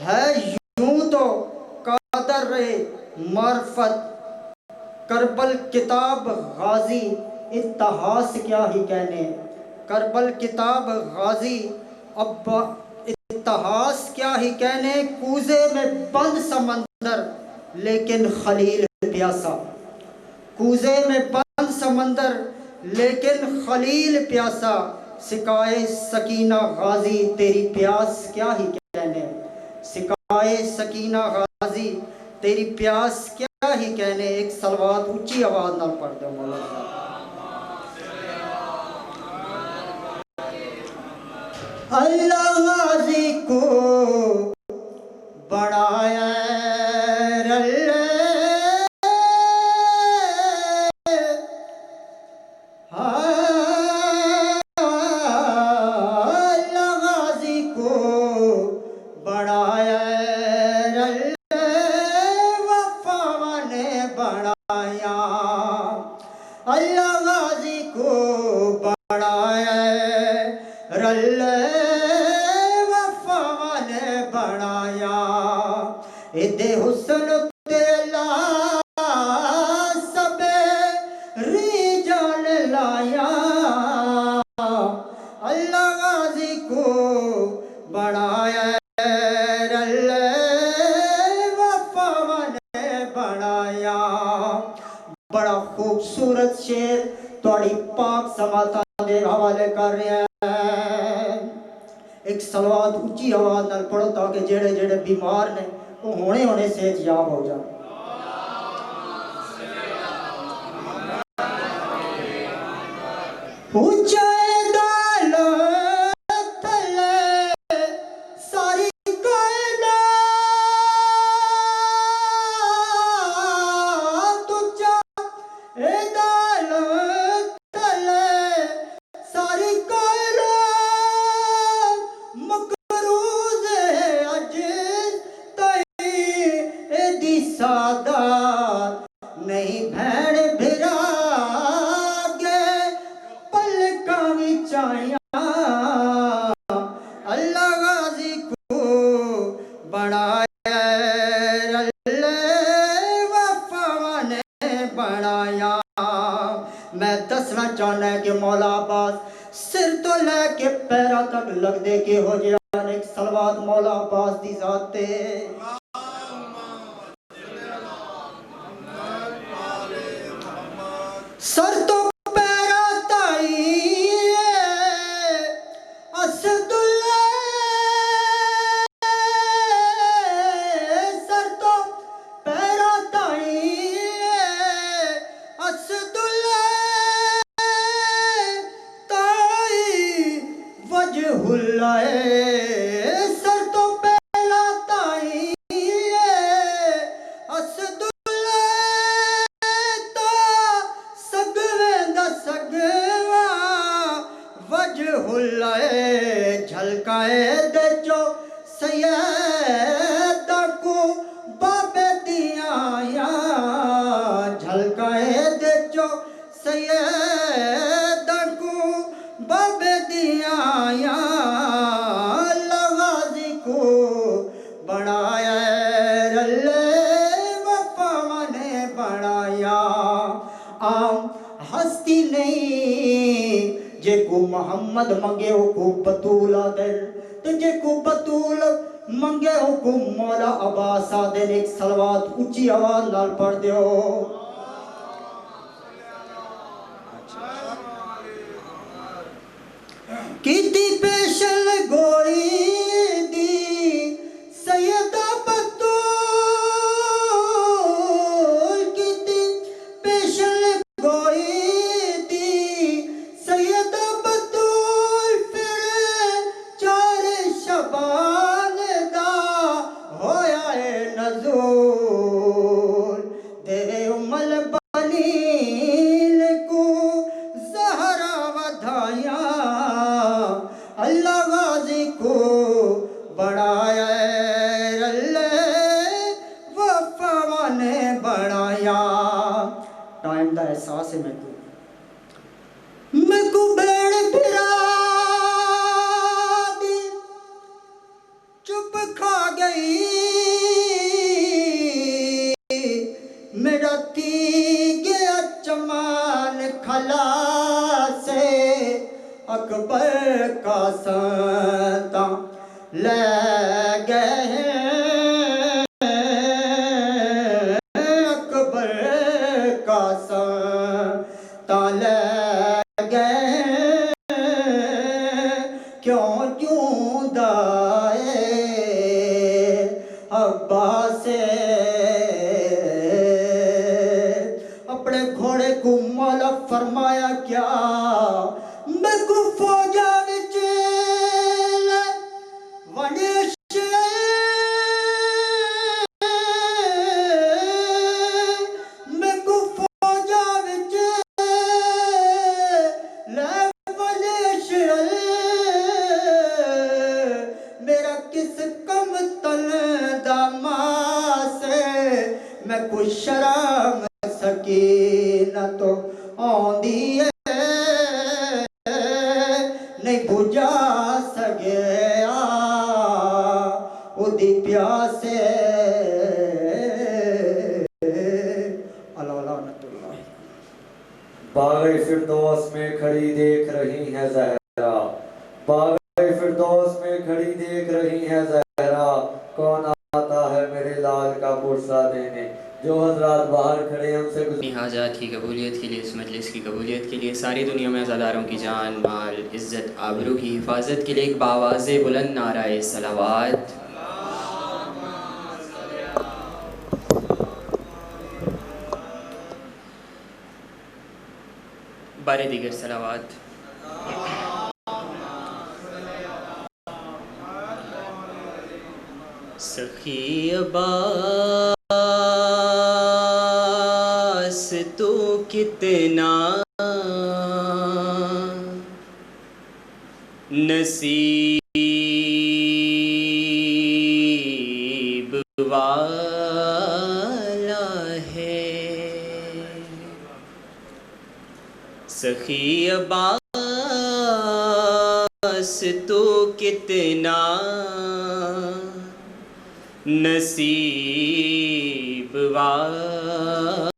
ہے یوں تو قادر رہے معرفت کربل کتاب غازی اتہاس کیا ہی کہنے کربل کتاب غازی اتہاس کیا ہی کہنے کوزے میں بند سمندر لیکن خلیل پیاسا کوزے میں بند سمندر لیکن خلیل پیاسا سکائے سکینہ غازی تیری پیاس کیا ہی کہنے سکائے سکینہ غازی تیری پیاس کیا ہی کہنے ایک صلوات اونچی آواز نال پڑھ دو مولانا اللہ غازی کو بڑھایا اللہ غازی کو بڑھایا وفا نے بڑھایا اللہ غازی کو بڑھایا وفا نے بڑھایا ادے حسن تیلا سب رجال لایا اللہ غازی کو بڑھایا وفا نے بڑھایا بڑا خوبصورت شعر توڑی پاک سماتا دے حوالے کر رہے ہیں ایک صلوات اونچی آواز نال پڑھو تاکہ جڑے جڑے بیمار نے وہ ہونے صحت یاب ہو جائے اونچائے دولت تھلے ساری کائنات اونچائے دولت تھلے ساری کائنات مقروض ہے اج تئی ایدی سعادت نہیں بھیڑ بھرا گے پلکاں وچ آیاں اللہ غازی کو بنایا وفا نے بنایا. میں دسنا چاہنا ہے کہ مولا عباس سر تو لے کے پیرا تک لگ دے کے ہو جان ایک صلوات مولا عباس دی ذات تے. سر تو پیرا تائی اسد اللہ سر تو پیرا تائی اسد اللہ تائی وجہ اللہ سر تو پیرا تائی اسد وجہ اللہ جھلکائے دے جو سید کو بابے دیا یا جھلکائے دے جو سید کو بابے دیا یا اللہ غازی کو بنایا وفا نے بنایا. عام ہستی نہیں جے کو محمد منگے ہو کو بطول آدھر تو جے کو بطول منگے ہو کو مولا عباس آدھر. ایک صلوات اچھی آواز نال پڑھ دیو. کیتی پیشل گوئی دی سیدہ بطول کیتی پیشل گوئی دی سیدہ بطول پھر چار شبان دا ہویا ہے نزول دے ام البنین کو زہرا ودھایا اللہ غازی کو بڑھایا وفا نے بڑھایا. ٹائم دا احساس ہے میں کو بیڑ پھرا دی چپ کھا گئی میرا تھی گیا چمان کھلا سے اکبر کا ستا لے گئے اکبر کا ستا لے گئے کیوں دائے عباس اپنے گھوڑے کو مولا فرمایا کیا میں کو فوجا وچ ونیش میں کو فوجا وچ ونیش میرا کس کم تن دا ماس میں کو شرم سکینت آندی ہے نہیں بجھا سگیا او دی پیاسے اللہ لعنت اللہ. باغ فردوس میں کھڑی دیکھ رہی ہے زہرا باغ فردوس میں کھڑی دیکھ رہی ہے زہرا کون آتا ہے میرے لال کا پرسہ دینے. جو حضرات باہر کھڑے ہیں ان سے اپنی حاجات کی قبولیت کے لیے اس مجلس کی قبولیت کے لیے ساری دنیا میں عزاداروں کی جان مال عزت آبرو کی حفاظت کے لیے ایک باواز بلند نعرہ صلوات. بارے دیگر صلوات. سخی عباس تو کتنا نصیب والا ہے، سخی عباس تو کتنا نصیب والا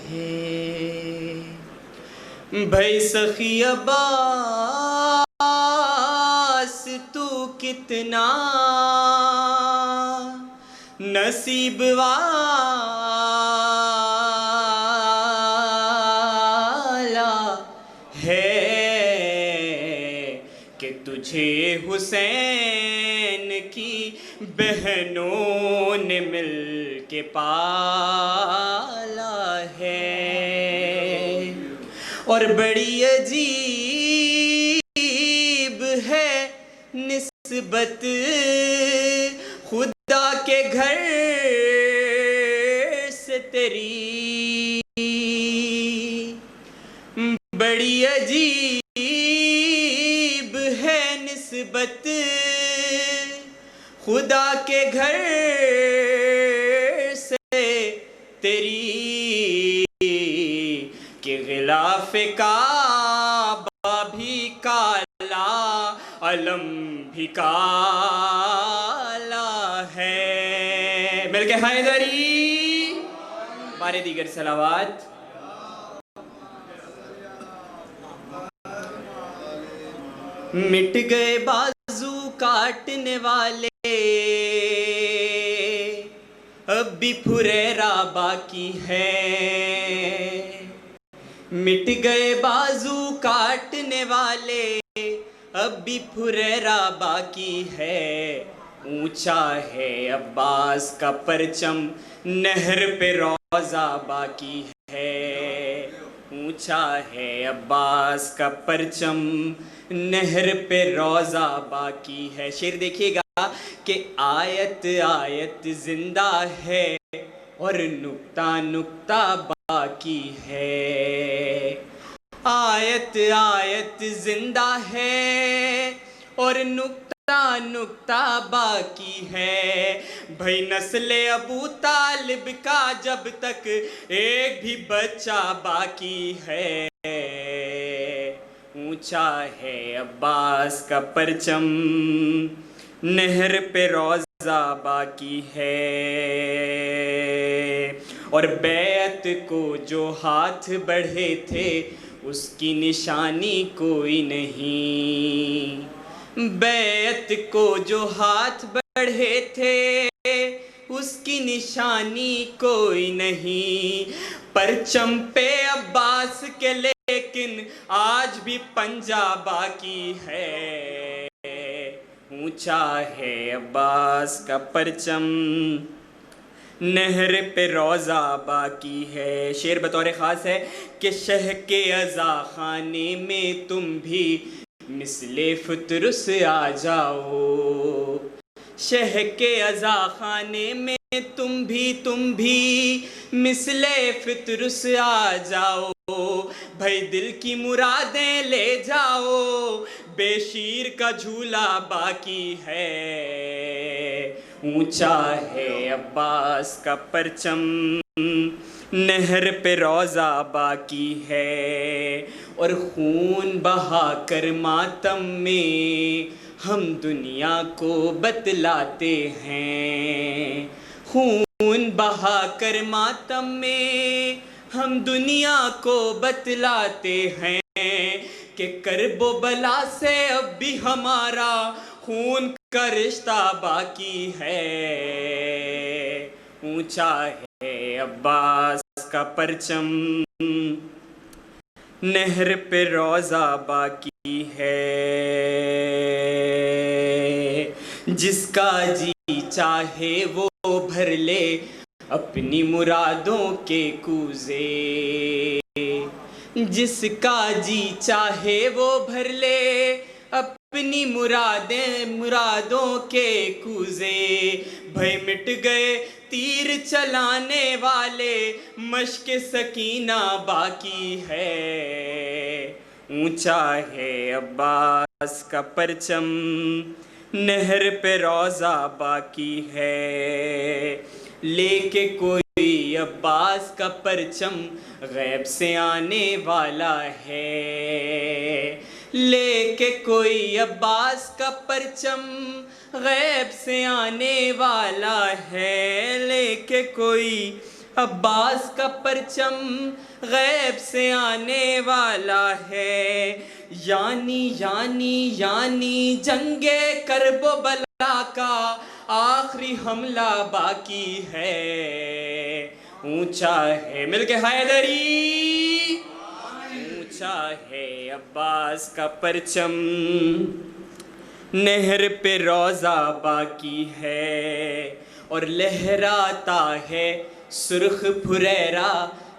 ہے، بھائی سخی عباس تو کتنا نصیب والا ہے کہ تجھے حسین کی بہنوں نے مل کے پالا ہے، اور بڑی عجیب ہے نسبت خدا کے گھر سے تیری، بڑی عجیب ہے نسبت خدا کے گھر سے تیری، کہ غلاف کعبہ بھی کالا علم بھی کالا ہے، مل کے حیدری بارے دیگر صلوات۔ مٹ گئے بازو کاٹنے والے اب بھی پھریرا باقی ہے، مٹ گئے بازو کاٹنے والے اب بھی پھریرا باقی ہے، اونچا ہے عباس کا پرچم نہر پہ روضہ باقی ہے، اونچا ہے عباس کا پرچم نہر پہ روضہ باقی ہے۔ شعر دیکھیے گا کہ آیت آیت زندہ ہے اور نکتہ نکتہ باقی ہے، آیت آیت زندہ ہے اور نکتہ نکتہ باقی ہے، بھائی نسل ابو طالب کا جب تک ایک بھی بچہ باقی ہے، اونچا ہے عباس کا پرچم نہر پہ روضہ باقی ہے، اور بیعت کو جو ہاتھ بڑھے تھے اس کی نشانی کوئی نہیں، بیعت کو جو ہاتھ بڑھے تھے اس کی نشانی کوئی نہیں، پرچم پہ عباس کے لیکن آج بھی پنجہ باقی ہے، اونچا ہے عباس کا پرچم نہر پہ روضہ باقی ہے۔ شعر بطور خاص ہے کہ شہ کے عزا خانے میں تم بھی مثل فطرس آ جاؤ، شہ کے عزا خانے میں تم بھی مثل فطرس آ جاؤ، بھائی دل کی مرادیں لے جاؤ، بے شیر کا جھولا باقی ہے، اونچا ہے عباس کا پرچم نہر پہ روضہ باقی ہے، اور خون بہا کر ماتم میں ہم دنیا کو بتلاتے ہیں، خون بہا کر ماتم میں ہم دنیا کو بتلاتے ہیں کہ کرب و بلا سے اب بھی ہمارا خون کا رشتہ باقی ہے، اونچا ہے عباس کا پرچم نہر پہ روضہ باقی ہے، جس کا جی چاہے وہ بھر لے اپنی مرادوں کے کوزے، جس کا جی چاہے وہ بھر لے اپنی مرادوں کے کوزے بھائی مٹ گئے تیر چلانے والے مشق سکینہ باقی ہے اونچا ہے عباس کا پرچم نہر پہ روضہ باقی ہے لے کے کوئی عباس کا پرچم غیب سے آنے والا ہے لے کے کوئی عباس کا پرچم غیب سے آنے والا ہے لے کے کوئی عباس کا پرچم غیب سے آنے والا ہے یعنی جنگ کرب و بلا کا آخری حملہ باقی ہے اونچا ہے مل کے حیدری اونچا ہے عباس کا پرچم نہر پہ روضہ باقی ہے اور لہراتا ہے سرخ پھریرا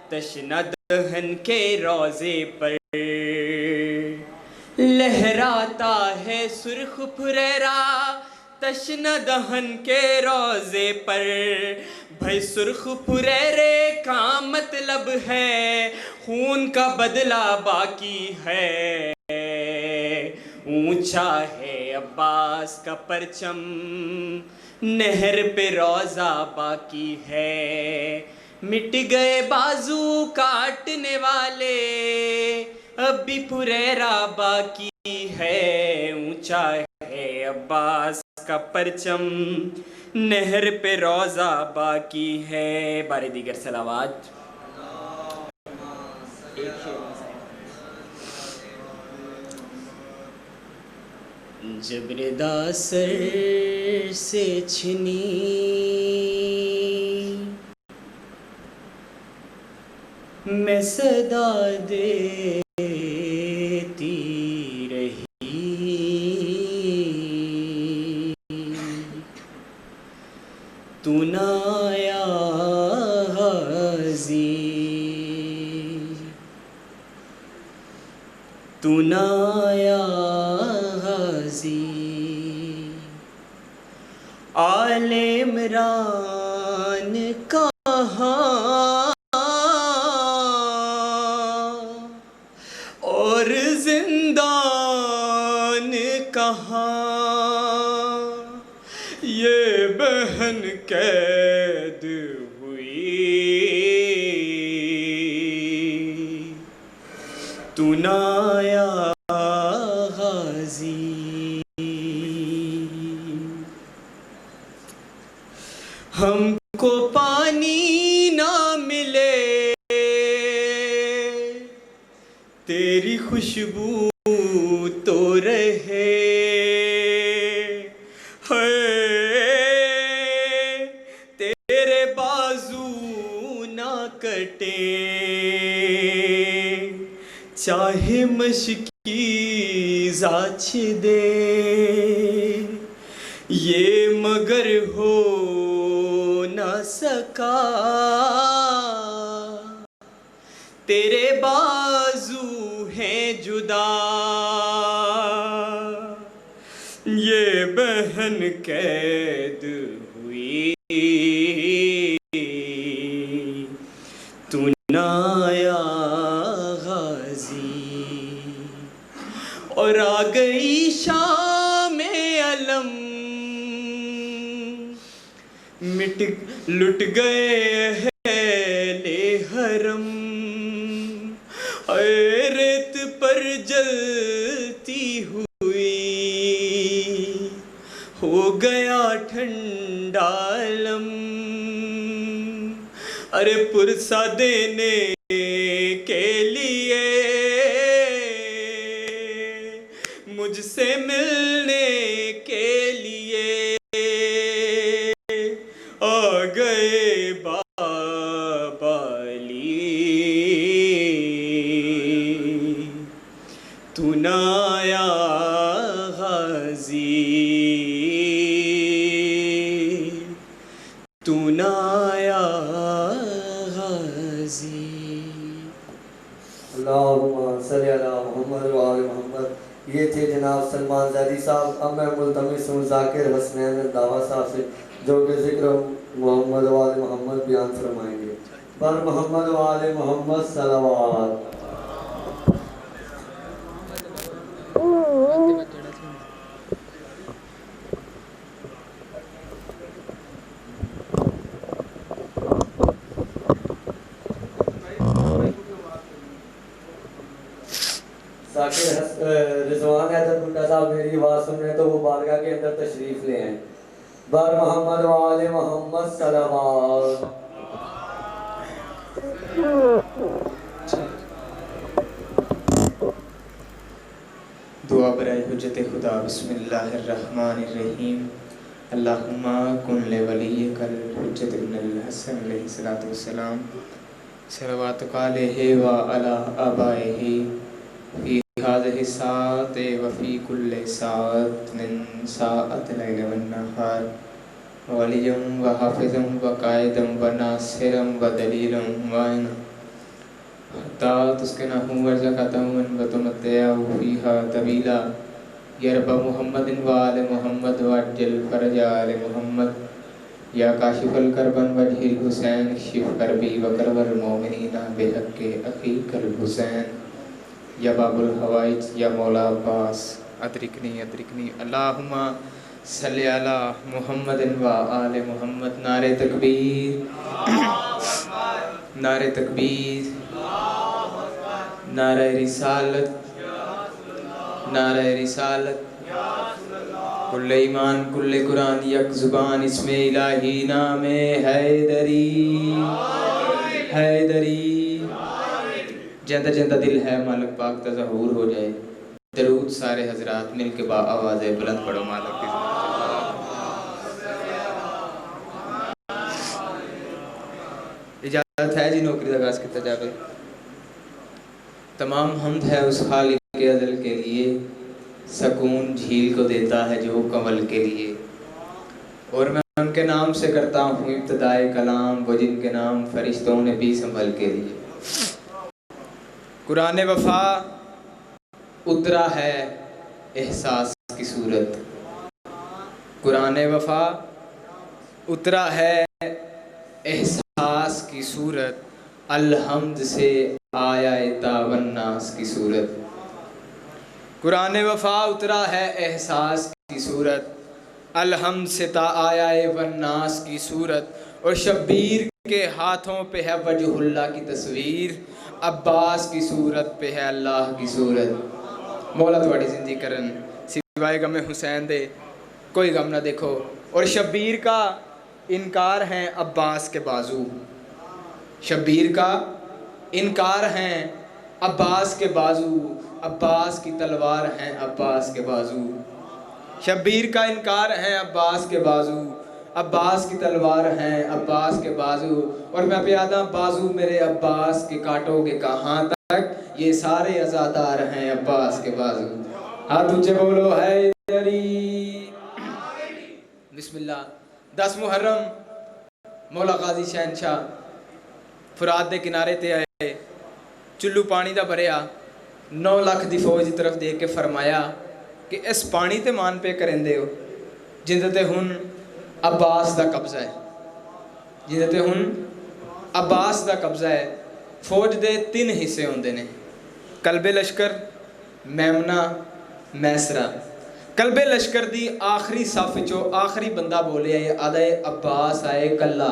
تشنہ دہن کے روضے پر لہراتا ہے سرخ پھریرا تشنہ دہن کے روضے پر بھائی سرخ پھریرے کا مطلب ہے خون کا بدلہ باقی ہے اونچا ہے عباس کا پرچم نہر پہ روضہ باقی ہے مٹ گئے بازو کاٹنے والے اب بھی پھریرا باقی ہے اونچا ہے عباس کا پرچم نہر پہ روضہ باقی ہے بارے دیگر صلوات جب ردا سر سے چھنی میں صدا دیتی رہی تو نہ آیا حاضر تو نہ آیا حاضر آل عمران کہاں اور زندان کہاں یہ بہن قید ہوئی تو نہ آیا غازی ہم کو پانی نہ ملے تیری خوشبو تو رہے تیرے بازو نہ کٹے چاہے مشکی زاچ دے یہ مگر ہو نہ سکا تیرے بازو ہیں جدا یہ بہن قید ہوئی تو نہ آیا غازی اور آ گئی شام علم لٹ گئے اہل حرم ریت پر جلتی ہوئی ہو گیا ٹھنڈا علم ارے پرسہ دینے کے لیے مجھ سے ملنے کے لیے آ گئے بابا علی تو نہ آیا غازی تو نہ آیا غازی اللہ تھے جناب سلمان زیدی صاحب. اب میں ملتمس ہوں ذاکر حسنین دعویٰ صاحب سے جو کہ ذکر محمد و آل محمد بیان فرمائیں گے. پر محمد و آل محمد صلوات. رضوان حیدر بھٹا صاحب میری آواز سن رہے ہیں تو وہ بارگاہ کے اندر تشریف لے آئیں. بر محمد و آل محمد صلوات. دعا برائے حجت خدا. بسم اللہ الرحمن الرحیم. اللہم کن لولیک الحجت ابن الحسن علیہ السلام صلواتک علیہ و علی آبائہ فی هذه الساعة وفي كل ساعة من ساعة الليل والنهار وليا وحافظا وقائدا وناصرا ودليلا وعينا حتى تسكنه وارزقته وتمتعه فيها طويلا يا رب محمد وآل محمد وعجل فرج آل محمد يا كاشف الكرب وجه الحسين اكشف كربي وكرب المؤمنين بحق أخيك الحسين یا باب الحوائج یا مولا عباس ادرکنی ادرکنی. اللہم صلی علی محمد و آل محمد. نعرہ تکبیر نعرہ تکبیر نعرہ رسالت نعرہ رسالت. کل ایمان کل قرآن یک زبان اسم الہی نام حیدری حیدری. جندہ جندہ دل ہے مالک پاک تا ظہور ہو جائے. درود سارے حضرات مل کے با آواز بلند پڑھو مالک کی. اجازت ہے جی نوکری کا آغاز کیا جائے. تمام حمد ہے اس خالق کے ازل کے لیے سکون جھیل کو دیتا ہے جو کنول کے لیے. اور میں ان کے نام سے کرتا ہوں ابتدائے کلام وہ جن کے نام فرشتوں نے بھی سنبھل کے لیے. قرآن وفا اترا ہے احساس کی صورت. قرآن وفا اترا ہے احساس کی صورت. الحمد سے آیا تاوناس کی صورت. قرآن وفا اترا ہے احساس کی صورت. الحمد سے تا آیا وناس کی صورت. اور شبیر کے ہاتھوں پہ ہے وجہ اللہ کی تصویر. عباس کی صورت پہ ہے اللہ کی صورت. مولا تھوڑی زندگی کرن سوائے غم حسین دے کوئی غم نہ دیکھو. اور شبیر کا انکار ہیں عباس کے بازو. شبیر کا انکار ہیں عباس کے بازو. عباس کی تلوار ہیں عباس کے بازو. شبیر کا انکار ہیں عباس کے بازو. عباس کی تلوار ہیں عباس کے بازو. اور میں پیادہ بازو میرے عباس کے کاٹو گے کہاں تک. یہ سارے عزادار ہیں عباس کے بازو. ہاتھ اونچے بولو حیدری. بسم اللہ. 10 محرم مولا غازی شہنشاہ فرات دے کنارے تے آئے. چلو پانی دا بھریا. 9 لاکھ دی فوج دی طرف دیکھ کے فرمایا کہ اس پانی تے مان پہ کریں دے ہو جندے تے ہن عباس دا قبضہ ہے. جندے تے ہن عباس دا قبضہ ہے. فوج دے 3 حصے ہوندے نے. قلب لشکر میمنہ میسرہ. قلب لشکر دی آخری صف چو آخری بندہ بولے ہے آدھے عباس آئے کلا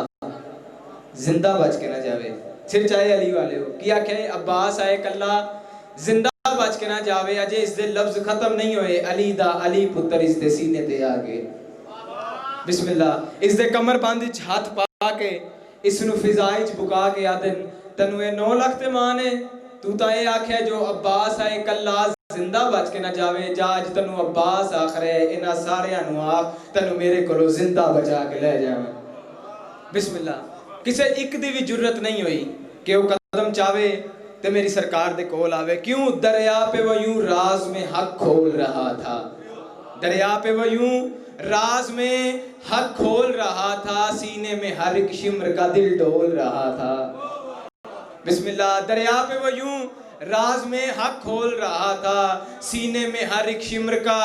زندہ بچ کے نہ جاوے. پھر چاہے علی والے ہو کیا کہ عباس آئے کلا زندہ بچ کے نہ جاوے. اجے اس دے لفظ ختم نہیں ہوئے. علی دا علی پتر اس دے سینے تے آگے. بسم اللہ. اس دے کمر باندھ ہاتھ پا کے اس نو فضائی بکا کے آدن تنو اے 9 لاکھ تے مانے تو تا اے آکھے جو عباس آئے کلا زندہ بچ کے نہ جاوے. جا اج تنو عباس آخرے انہاں سارے انو آکھ تنو میرے کولو زندہ بچا کے لے جاویں. بسم اللہ. کسے ایک دی بھی جرت نہیں ہوئی کہ وہ قدم چاہے تے میری سرکار دے کول آوے. کیوں دریا پہ وہ یوں راز میں حق کھول رہا تھا. دریا پہ وہ یوں راز میں حق کھول رہا تھا. سینے میں ہر ایک شمر کا دل ڈول رہا تھا. بسم اللہ. دریا پہ وہ یوں راز میں حق کھول رہا تھا، سینے میں ہر ایک شمر کا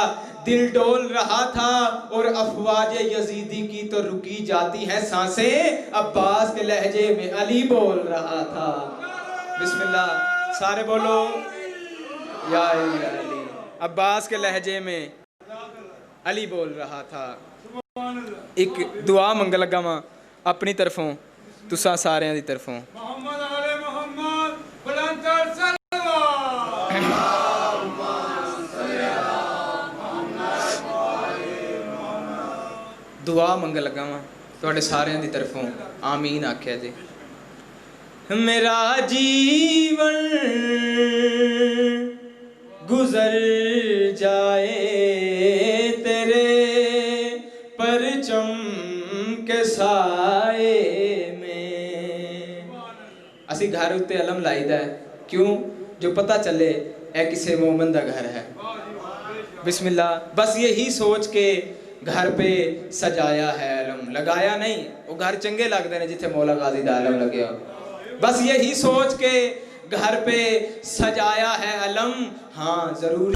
دل ڈول رہا تھا، اور افواج یزیدی کی تو رکی جاتی ہیں سانسیں، عباس کے لہجے میں علی بول رہا تھا۔ بسم اللہ، سارے بولو یا علی۔ عباس کے لہجے میں علی بول رہا تھا۔ ایک دعا منگ لگا ماں اپنی طرفوں، تساں سارے دی طرفوں۔ دعا منگ لگا ماں تواڈے سارے دی طرفوں، آمین آکھیا جی۔ میرا جیون گزر جائے تیرے پرچم کے سائے میں۔ اسی گھر اتے علم لائی دا ہے، کیوں؟ جو پتہ چلے اے کسے مومن دا گھر ہے۔ بسم اللہ، بس یہی سوچ کے گھر پہ سجایا ہے علم، لگایا نہیں۔ وہ گھر چنگے لگ دے نے جتھے مولا غازی دا علم لگیا، بس یہی سوچ کے گھر پہ سجایا ہے علم۔ ہاں ضرور